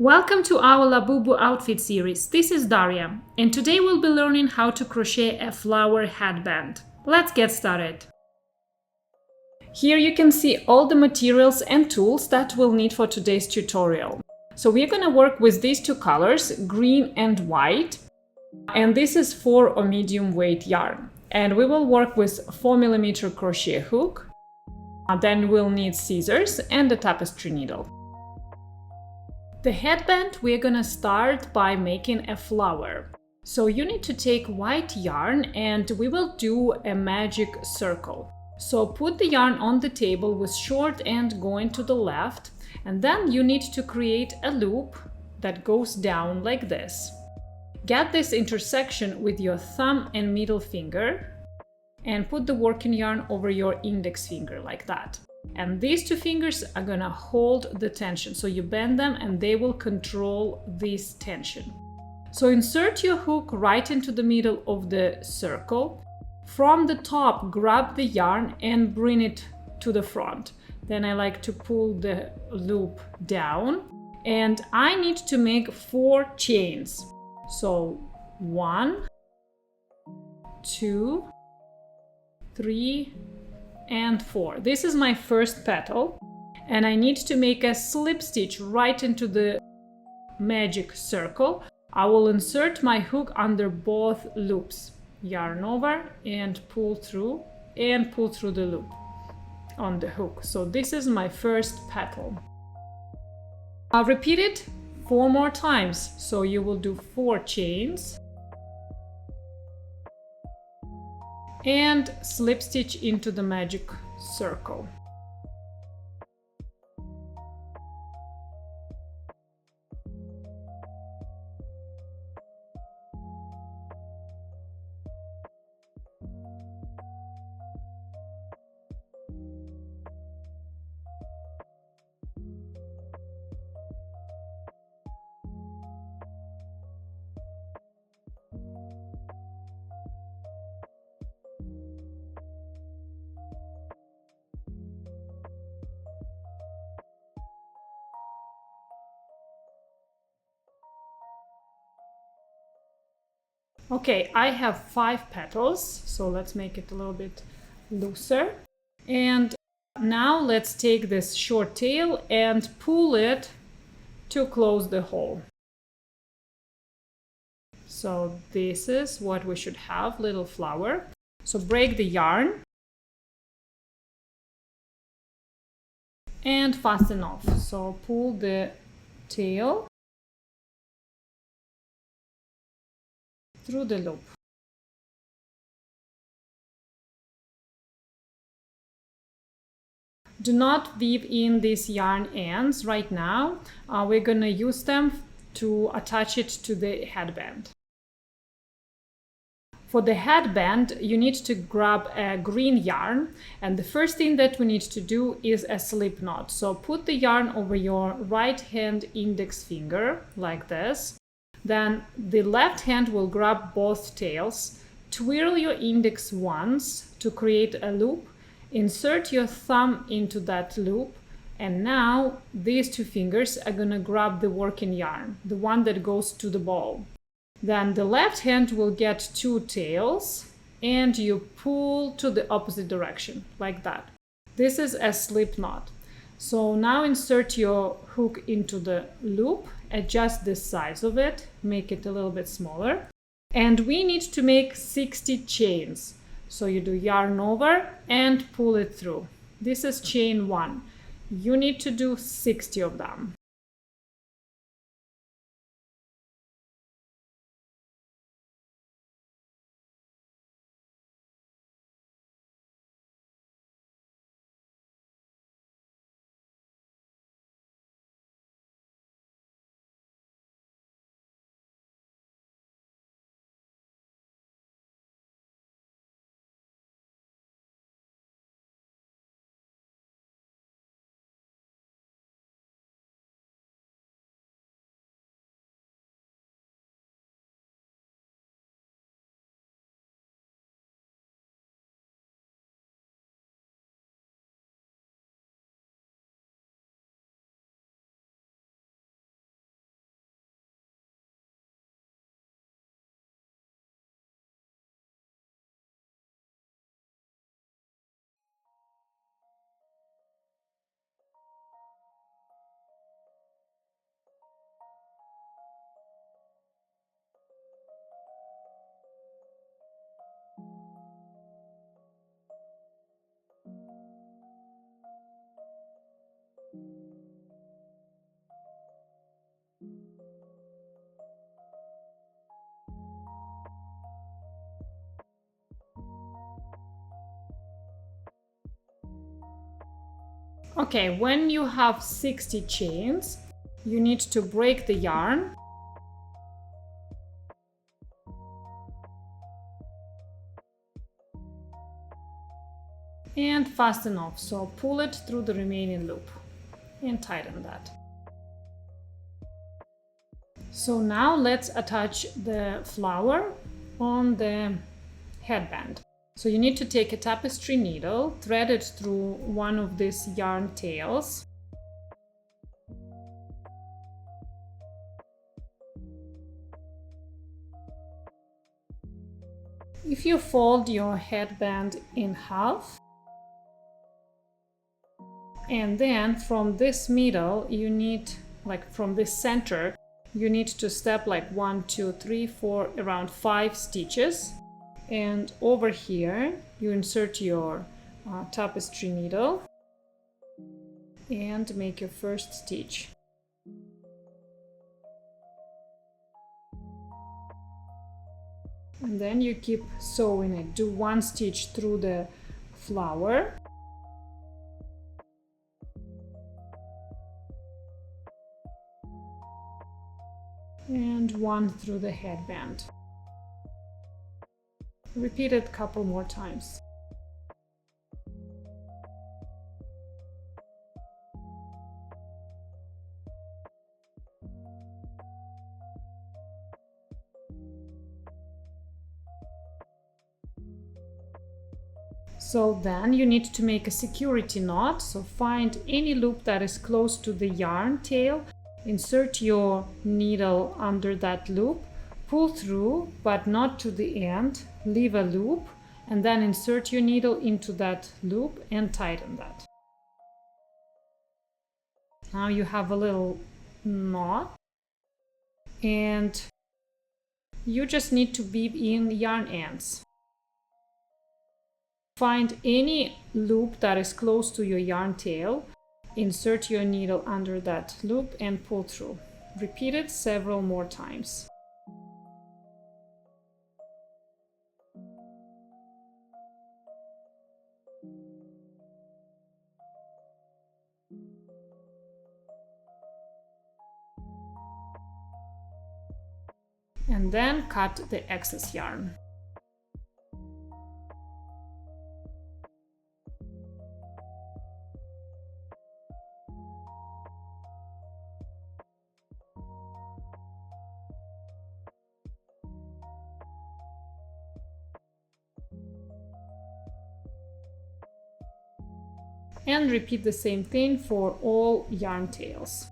Welcome to our Labubu outfit series. This is Daria, and today we'll be learning how to crochet a flower headband. Let's get started. Here you can see all the materials and tools that we'll need for today's tutorial. So we're going to work with these two colors, green and white, and this is 4 or medium weight yarn. And we will work with 4mm crochet hook, then we'll need scissors and a tapestry needle. The headband, we're gonna start by making a flower. So you need to take white yarn and we will do a magic circle. So put the yarn on the table with short end going to the left, and then you need to create a loop that goes down like this. Get this intersection with your thumb and middle finger and put the working yarn over your index finger like that. And these two fingers are gonna hold the tension. So you bend them and they will control this tension. So insert your hook right into the middle of the circle. From the top, grab the yarn and bring it to the front. Then I like to pull the loop down and I need to make 4 chains. So 1, 2, 3, and 4. This is my first petal and I need to make a slip stitch right into the magic circle. I will insert my hook under both loops, yarn over and pull through the loop on the hook. So this is my first petal. I'll repeat it 4 more times. So you will do 4 chains and slip stitch into the magic circle. Okay, I have 5 petals, so let's make it a little bit looser. And now let's take this short tail and pull it to close the hole. So this is what we should have, little flower. So break the yarn and fasten off. So pull the tail through the loop. Do not weave in these yarn ends right now. We're gonna use them to attach it to the headband. For the headband, you need to grab a green yarn, and the first thing that we need to do is a slip knot. So put the yarn over your right hand index finger like this. Then the left hand will grab both tails, twirl your index once to create a loop, insert your thumb into that loop, and now these 2 fingers are gonna grab the working yarn, the one that goes to the ball. Then the left hand will get 2 tails and you pull to the opposite direction like that. This is a slip knot. So now insert your hook into the loop, adjust the size of it, make it a little bit smaller. And we need to make 60 chains. So you do yarn over and pull it through. This is chain 1. You need to do 60 of them. Okay, when you have 60 chains, you need to break the yarn and fasten off. So pull it through the remaining loop and tighten that. So now let's attach the flower on the headband. So you need to take a tapestry needle, thread it through one of these yarn tails. If you fold your headband in half, and then from this middle, you need, like from this center, you need to step like 1, 2, 3, 4, around 5 stitches. And over here, you insert your tapestry needle and make your first stitch. And then you keep sewing it. Do 1 stitch through the flower. And 1 through the headband. Repeat it a couple more times. So then you need to make a security knot. So find any loop that is close to the yarn tail, insert your needle under that loop, pull through but not to the end, leave a loop, and then insert your needle into that loop and tighten that. Now you have a little knot, and you just need to weave in yarn ends. Find any loop that is close to your yarn tail, insert your needle under that loop and pull through. Repeat it several more times. And then cut the excess yarn. And repeat the same thing for all yarn tails.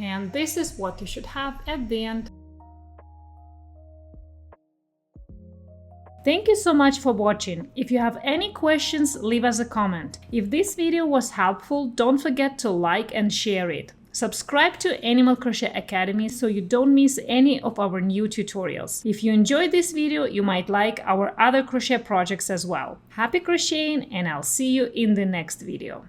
And this is what you should have at the end. Thank you so much for watching. If you have any questions, leave us a comment. If this video was helpful, don't forget to like and share it. Subscribe to Animal Crochet Academy so you don't miss any of our new tutorials. If you enjoyed this video, you might like our other crochet projects as well. Happy crocheting, and I'll see you in the next video.